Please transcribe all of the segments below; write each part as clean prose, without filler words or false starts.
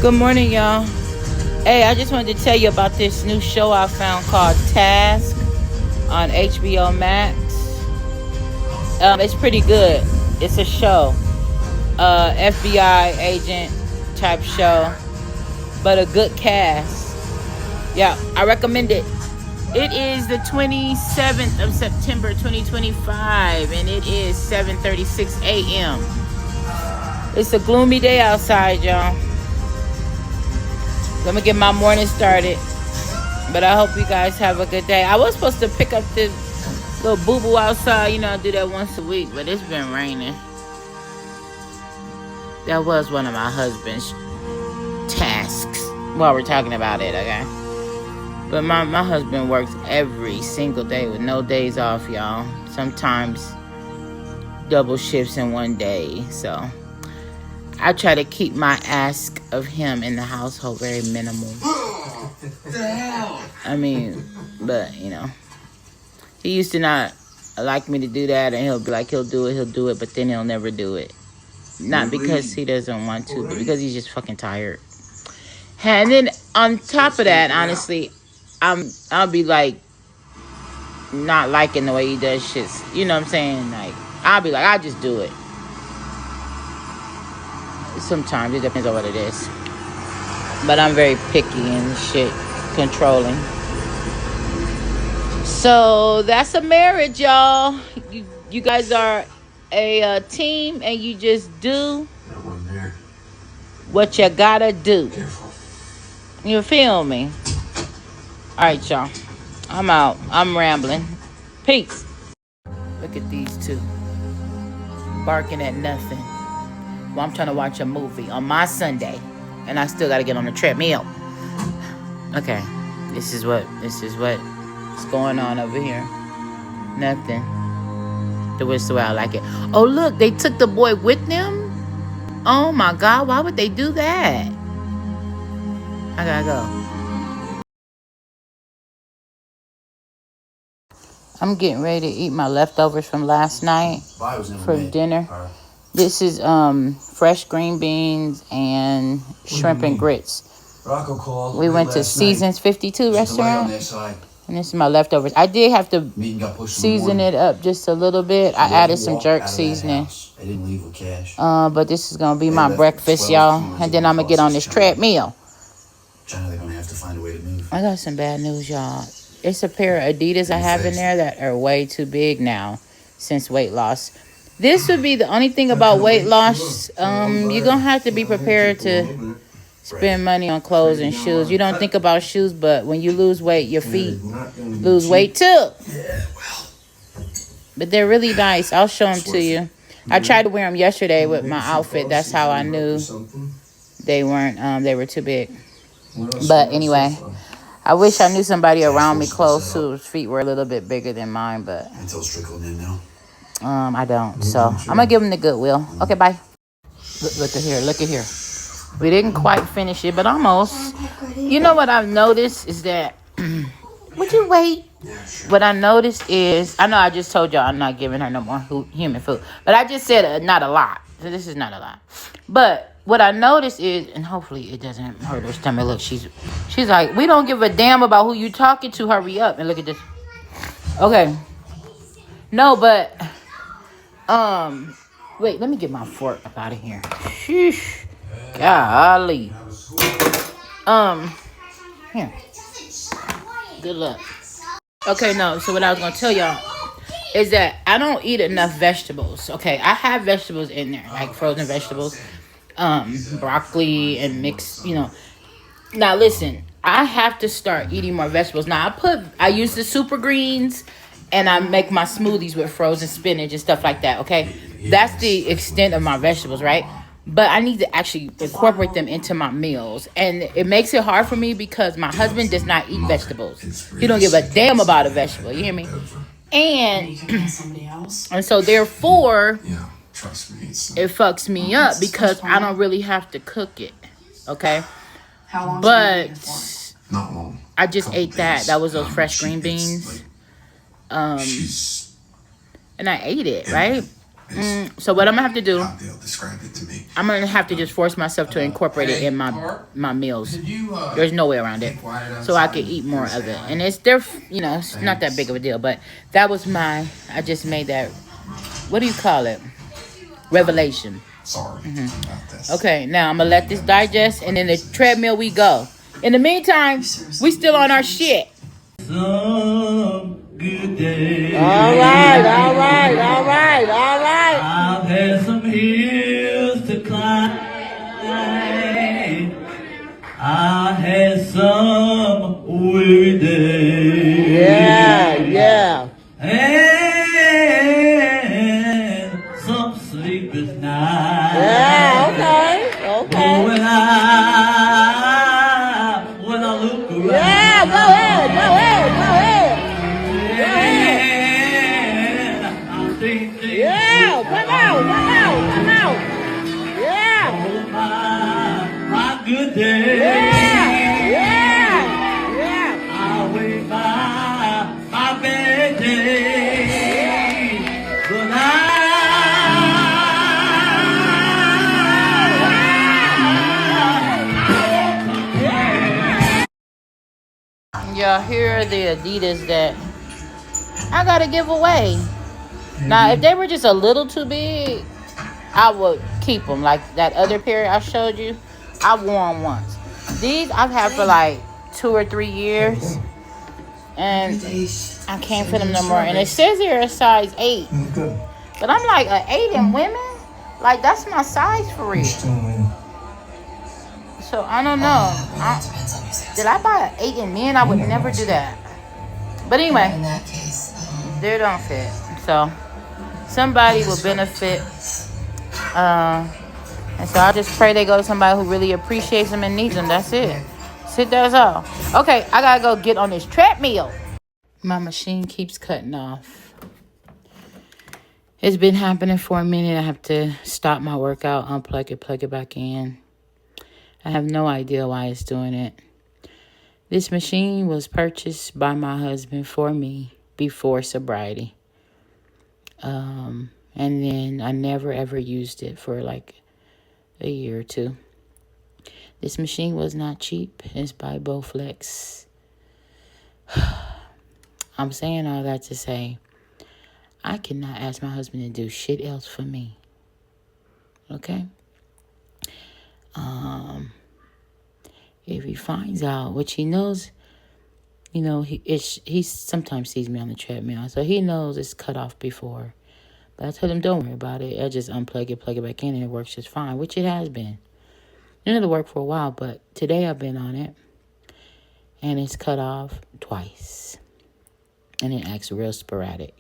Good morning, y'all. Hey, I just wanted to tell you about this new show I found called Task on HBO Max. It's pretty good. It's a show, FBI agent type show, but a good cast. Yeah, I recommend it. It is the 27th of September 2025, and it is 7:36 a.m. It's a gloomy day outside, y'all. Let me get my morning started. But I hope you guys have a good day. I was supposed to pick up this little boo-boo outside. You know, I do that once a week, but it's been raining. That was one of my husband's tasks while we're talking about it, okay? But my husband works every single day with no days off, y'all. Sometimes double shifts in one day, so I try to keep my ask of him in the household very minimal. What the hell? I mean, but, you know, he used to not like me to do that, and he'll be like, he'll do it, but then he'll never do it. Not because he doesn't want to, but because he's just fucking tired. And then on top of that, honestly, I'll be like, not liking the way he does shit. You know what I'm saying? Like, I'll be like, I'll just do it. Sometimes it depends on what it is, but I'm very picky and shit, controlling. So that's a marriage, y'all. You guys are a team, and you just do what you gotta do. You feel me? All right, y'all. I'm out. I'm rambling. Peace. Look at these two barking at nothing. Well, I'm trying to watch a movie on my Sunday, and I still got to get on the treadmill. Okay, this is what's going on over here. Nothing. The way I like it. Oh, look, they took the boy with them. Oh my God, why would they do that? I gotta go. I'm getting ready to eat my leftovers from last night for dinner. This is fresh green beans and shrimp and grits. We went to Seasons 52 restaurant, and this is my leftovers. I did have to season it up just a little bit. I added some jerk seasoning. But this is gonna be my breakfast, y'all, and then I'm gonna get on this treadmill. They're gonna have to find a way to move. I got some bad news, y'all. It's a pair of Adidas I have in there that are way too big now since weight loss. This would be the only thing about weight loss. You're going to have to be prepared to spend money on clothes and shoes. You don't think about shoes, but when you lose weight, your feet lose weight too. Yeah, well. But they're really nice. I'll show them to you. I tried to wear them yesterday with my outfit. That's how I knew they were too big. But anyway, I wish I knew somebody around me close whose feet were a little bit bigger than mine, but Until Strickland in now. I don't. So I'm gonna give them the Goodwill. Okay, bye. Look at here. We didn't quite finish it, but almost. You know what I've noticed is that would you wait? What I noticed is, I know I just told y'all I'm not giving her no more human food, but I just said not a lot. So this is not a lot. But what I noticed is, and hopefully it doesn't hurt her stomach. Look, she's like, we don't give a damn about who you talking to. Hurry up and look at this. Okay. No, but wait, let me get my fork up out of here. Sheesh. Golly. Here. Good luck. Okay, no, so what I was gonna tell y'all is that I don't eat enough vegetables. Okay, I have vegetables in there, like frozen vegetables, broccoli and mixed, you know. Now listen, I have to start eating more vegetables. Now I use the super greens, and I make my smoothies with frozen spinach and stuff like that, okay? That's the extent of my vegetables, right? But I need to actually incorporate them into my meals. And it makes it hard for me because my husband does not eat vegetables. He don't give a damn about a vegetable, you hear me? And so therefore, it fucks me up because I don't really have to cook it, okay? But I just ate that. That was those fresh green beans. And I ate it, right? So what I'm gonna have to do, How Dale described it to me. I'm gonna have to just force myself to incorporate it in my meals. There's no way around it, so I can eat more of it. And it's it's not that big of a deal. But that was I just made that. What do you call it? Revelation. Sorry about this. Okay, now I'm gonna let this digest, and then the treadmill we go. In the meantime, we still on our shit. Some good days. All right. I've had some hills to climb. I had some weary days. Yeah. And some sleepless nights. Okay. Oh, when I look around. Yeah, go ahead. And I think Yeah, come out. Yeah. my good day. Yeah. I wait my bad day. But Y'all, here are the Adidas that I gotta give away. Now, if they were just a little too big, I would keep them. Like that other pair I showed you, I wore them once. These I've had for like 2 or 3 years, and I can't fit them no more. And it says here a size 8, but I'm like an 8 in women. Like that's my size for real. So I don't know. Did I buy an 8 in men? I would never do that. But anyway, In that case, they don't fit. So somebody will benefit. And so I just pray they go to somebody who really appreciates them and needs them. That's it. That's all. Okay, I gotta go get on this treadmill. My machine keeps cutting off. It's been happening for a minute. I have to stop my workout, unplug it, plug it back in. I have no idea why it's doing it. This machine was purchased by my husband for me before sobriety. And then I never ever used it for like a year or 2. This machine was not cheap. It's by Bowflex. I'm saying all that to say, I cannot ask my husband to do shit else for me. Okay? If he finds out, which he knows, he sometimes sees me on the treadmill, so he knows it's cut off before. But I told him, don't worry about it. I just unplug it, plug it back in, and it works just fine, which it has been. It didn't work for a while, but today I've been on it, and it's cut off twice, and it acts real sporadic.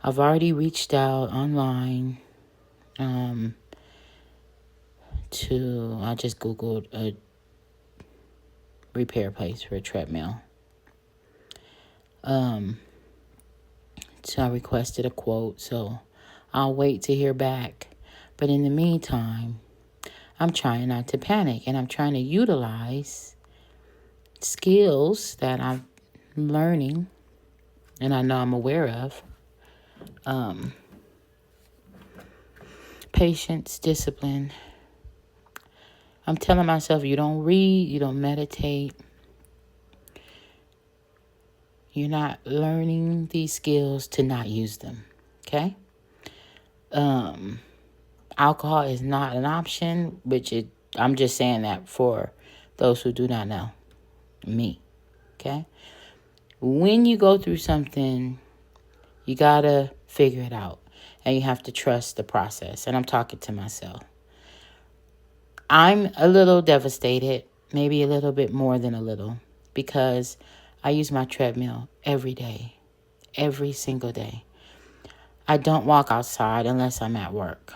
I've already reached out online. I just Googled a repair place for a treadmill. So I requested a quote, so I'll wait to hear back. But in the meantime, I'm trying not to panic, and I'm trying to utilize skills that I'm learning and I know I'm aware of. Patience, discipline. I'm telling myself, you don't read, you don't meditate. You're not learning these skills to not use them, okay? Alcohol is not an option, I'm just saying that for those who do not know. Me, okay? When you go through something, you gotta figure it out. And you have to trust the process. And I'm talking to myself. I'm a little devastated, maybe a little bit more than a little, because I use my treadmill every day, every single day. I don't walk outside unless I'm at work.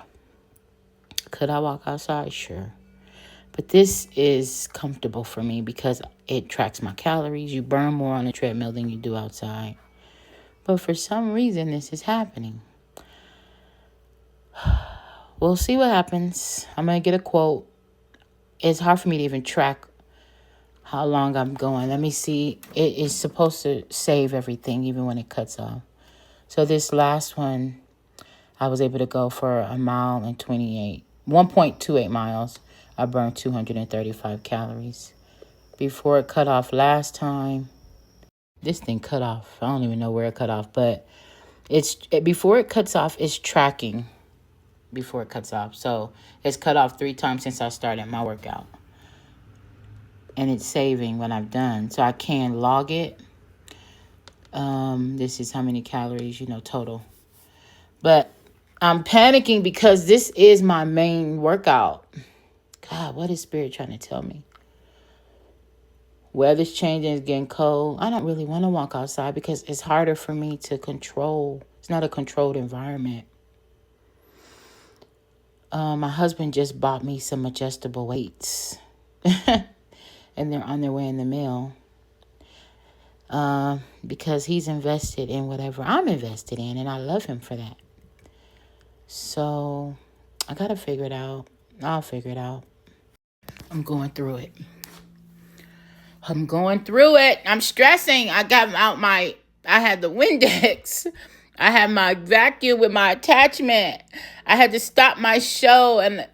Could I walk outside? Sure. But this is comfortable for me because it tracks my calories. You burn more on a treadmill than you do outside. But for some reason, this is happening. We'll see what happens. I'm going to get a quote. It's hard for me to even track how long I'm going. Let me see. It is supposed to save everything even when it cuts off. So this last one, I was able to go for 1.28 miles. I burned 235 calories. Before it cut off last time, this thing cut off. I don't even know where it cut off, but before it cuts off, it's tracking before it cuts off. So it's cut off 3 times since I started my workout. And it's saving when I'm done. So I can log it. This is how many calories, total. But I'm panicking because this is my main workout. God, what is Spirit trying to tell me? Weather's changing, it's getting cold. I don't really want to walk outside because it's harder for me to control. It's not a controlled environment. My husband just bought me some adjustable weights. And they're on their way in the mail. Because he's invested in whatever I'm invested in. And I love him for that. So I got to figure it out. I'll figure it out. I'm going through it. I'm stressing. I got out I had the Windex. I had my vacuum with my attachment. I had to stop my show and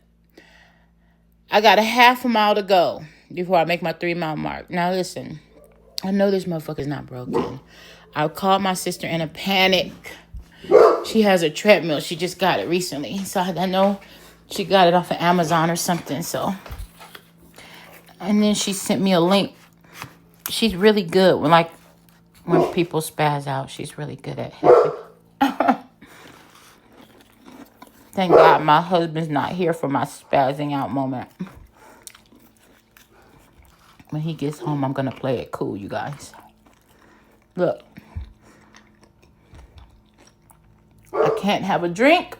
I got a half a mile to go before I make my 3-mile mark. Now listen, I know this motherfucker's not broken. I called my sister in a panic. She has a treadmill. She just got it recently. So I know she got it off of Amazon or something. And then she sent me a link. She's really good when people spaz out. She's really good at helping. Thank God my husband's not here for my spazzing out moment. When he gets home, I'm going to play it cool, you guys. Look. I can't have a drink.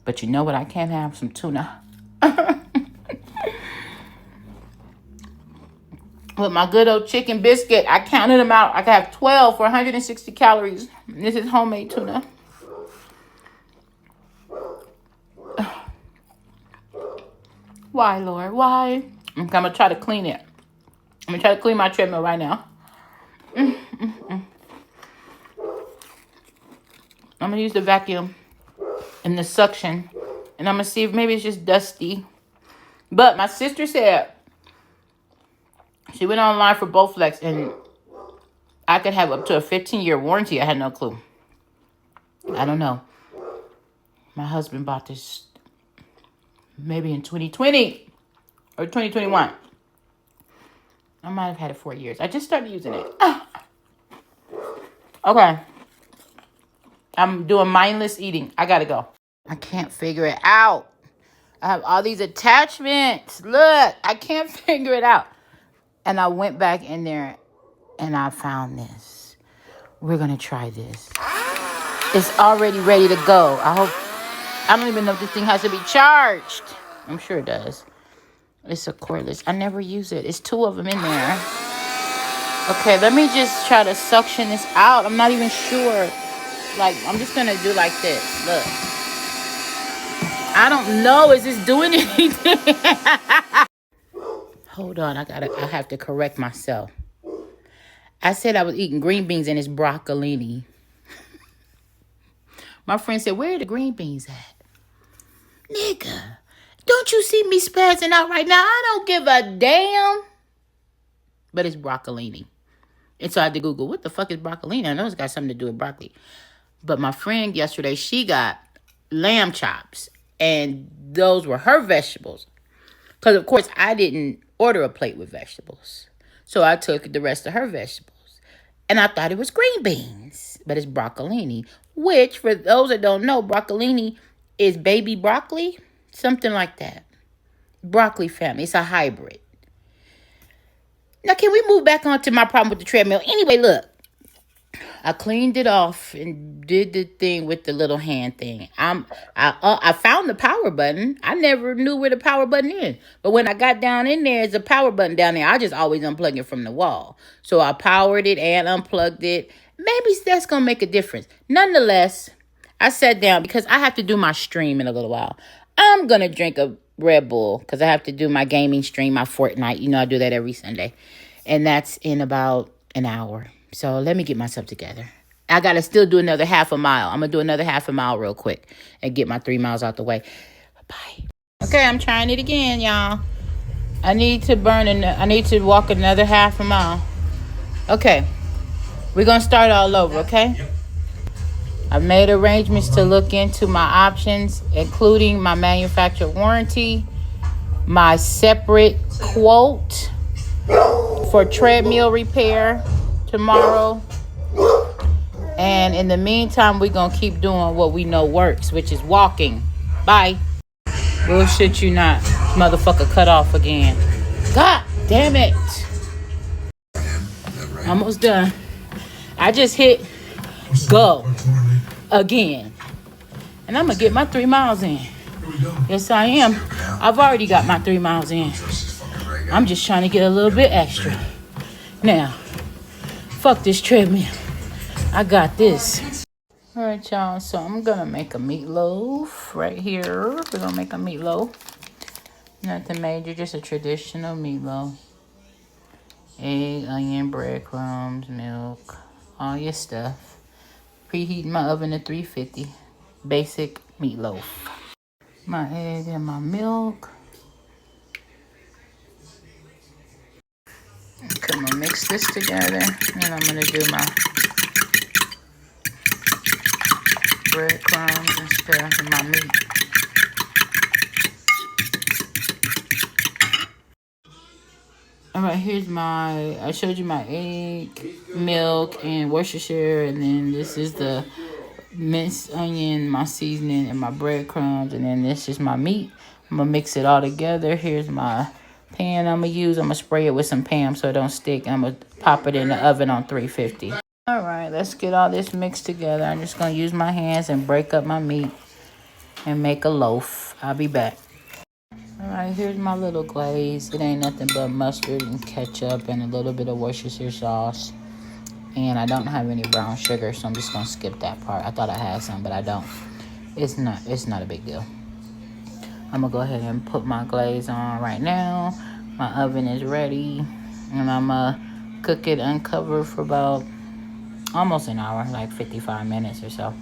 But you know what? I can't have some tuna. With my good old chicken biscuit, I counted them out. I could have 12 for 160 calories. This is homemade tuna. Why, Lord? Why? I'm going to try to clean it. I'm going to try to clean my treadmill right now. I'm going to use the vacuum and the suction. And I'm going to see if maybe it's just dusty. But my sister said she went online for Bowflex and I could have up to a 15-year warranty. I had no clue. I don't know. My husband bought this maybe in 2020 or 2021. I might have had it 4 years. I just started using it. Okay. I'm doing mindless eating. I gotta go. I can't figure it out. I have all these attachments. Look, I can't figure it out. And I went back in there and I found this. We're going to try this. It's already ready to go. I don't even know if this thing has to be charged. I'm sure it does. It's a cordless. I never use it. It's 2 of them in there. Okay, let me just try to suction this out. I'm not even sure. I'm just going to do like this. Look. I don't know. Is this doing anything? Hold on, I have to correct myself. I said I was eating green beans and it's broccolini. My friend said, where are the green beans at? Nigga, don't you see me spazzing out right now? I don't give a damn. But it's broccolini. And so I had to Google, what the fuck is broccolini? I know it's got something to do with broccoli. But my friend yesterday, she got lamb chops. And those were her vegetables. Because, of course, I didn't order a plate with vegetables. So I took the rest of her vegetables. And I thought it was green beans. But it's broccolini. Which, for those that don't know, broccolini is baby broccoli. Something like that. Broccoli family. It's a hybrid. Now, can we move back on to my problem with the treadmill? Anyway, look. I cleaned it off and did the thing with the little hand thing. I found the power button. I never knew where the power button is. But when I got down in there, there's a power button down there. I just always unplug it from the wall. So I powered it and unplugged it. Maybe that's going to make a difference. Nonetheless, I sat down because I have to do my stream in a little while. I'm going to drink a Red Bull because I have to do my gaming stream, my Fortnite. I do that every Sunday. And that's in about an hour. So let me get myself together. I got to still do another half a mile. I'm going to do another half a mile real quick and get my 3 miles out the way. Bye. Okay, I'm trying it again, y'all. I need to walk another half a mile. Okay. We're going to start all over, okay? I've made arrangements to look into my options, including my manufacturer warranty, my separate quote for treadmill repair tomorrow. And in the meantime, we're going to keep doing what we know works, which is walking. Bye. Bullshit you not. Motherfucker cut off again. God damn it. Almost done. I just hit go again. And I'm going to get my 3 miles in. Yes, I am. I've already got my 3 miles in. I'm just trying to get a little bit extra. Now, fuck this treadmill. I got this. All right, y'all. So I'm going to make a meatloaf right here. We're going to make a meatloaf. Nothing major, just a traditional meatloaf. Egg, onion, breadcrumbs, milk, all your stuff. Preheating my oven to 350. Basic meatloaf. My egg and my milk. Okay, I'm gonna mix this together, and I'm gonna do my breadcrumbs and stuff and my meat. All right, here's I showed you my egg, milk, and Worcestershire, and then this is the minced onion, my seasoning, and my breadcrumbs, and then this is my meat. I'm gonna mix it all together. Here's my pan I'm gonna use. I'm gonna spray it with some Pam so it don't stick. I'm gonna pop it in the oven on 350. All right, let's get all this mixed together. I'm just gonna use my hands and break up my meat and make a loaf. I'll be back. All right, here's my little glaze. It ain't nothing but mustard and ketchup and a little bit of Worcestershire sauce. And I don't have any brown sugar, so I'm just gonna skip that part. I thought I had some, but I don't. It's not a big deal. I'm gonna go ahead and put my glaze on right now. My oven is ready, and I'm gonna cook it uncovered for about almost an hour, like 55 minutes or so,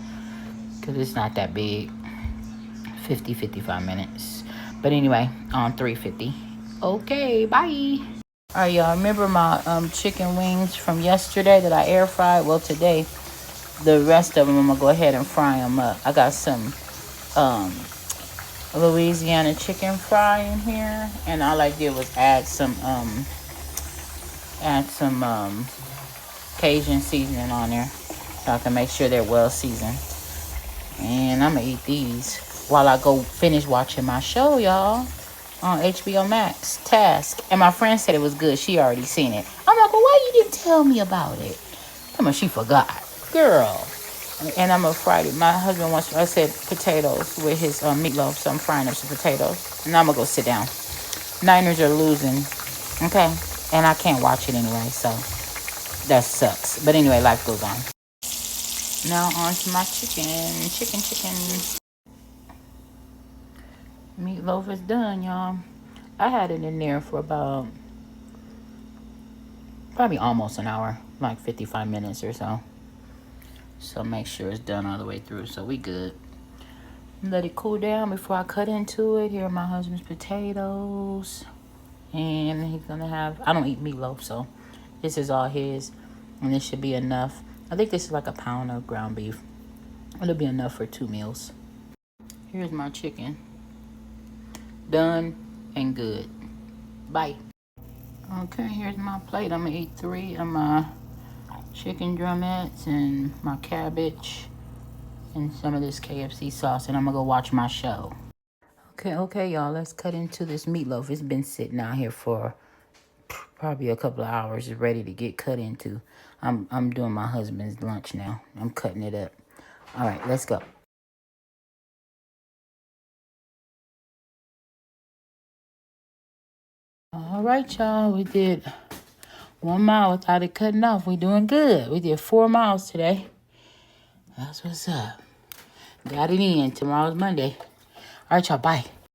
because it's not that big. 55 minutes. But anyway, on 350. Okay, bye. All right, y'all, remember my chicken wings from yesterday that I air fried? Well, today, the rest of them, I'm going to go ahead and fry them up. I got some Louisiana chicken fry in here, and all I did was add some Cajun seasoning on there so I can make sure they're well seasoned. And I'm going to eat these while I go finish watching my show, y'all. On HBO Max, Task. And my friend said it was good. She already seen it. I'm like, well, why you didn't tell me about it? Come on, she forgot. Girl. And I'm going to fry it. My husband wants, I said, potatoes with his meatloaf. So I'm frying up some potatoes. And I'm going to go sit down. Niners are losing. Okay? And I can't watch it anyway. So that sucks. But anyway, life goes on. Now on to my chicken. Chicken. Meatloaf is done, y'all. I had it in there for about probably almost an hour, like 55 minutes or so. So make sure it's done all the way through, so we good. Let it cool down before I cut into it. Here are my husband's potatoes. And he's gonna have, I don't eat meatloaf, so this is all his. And this should be enough. I think this is like a pound of ground beef. It'll be enough for 2 meals. Here's my chicken. Done and good. Bye. Okay, here's my plate. I'm gonna eat 3 of my chicken drumettes and my cabbage and some of this KFC sauce, and I'm gonna go watch my show. Okay, y'all, let's cut into this meatloaf. It's been sitting out here for probably a couple of hours. It's ready to get cut into. I'm doing my husband's lunch now. I'm cutting it up. All right, let's go. All right, y'all, we did 1 mile without it cutting off. We doing good. We did 4 miles today. That's what's up. Got it in. Tomorrow's Monday. All right, y'all, bye.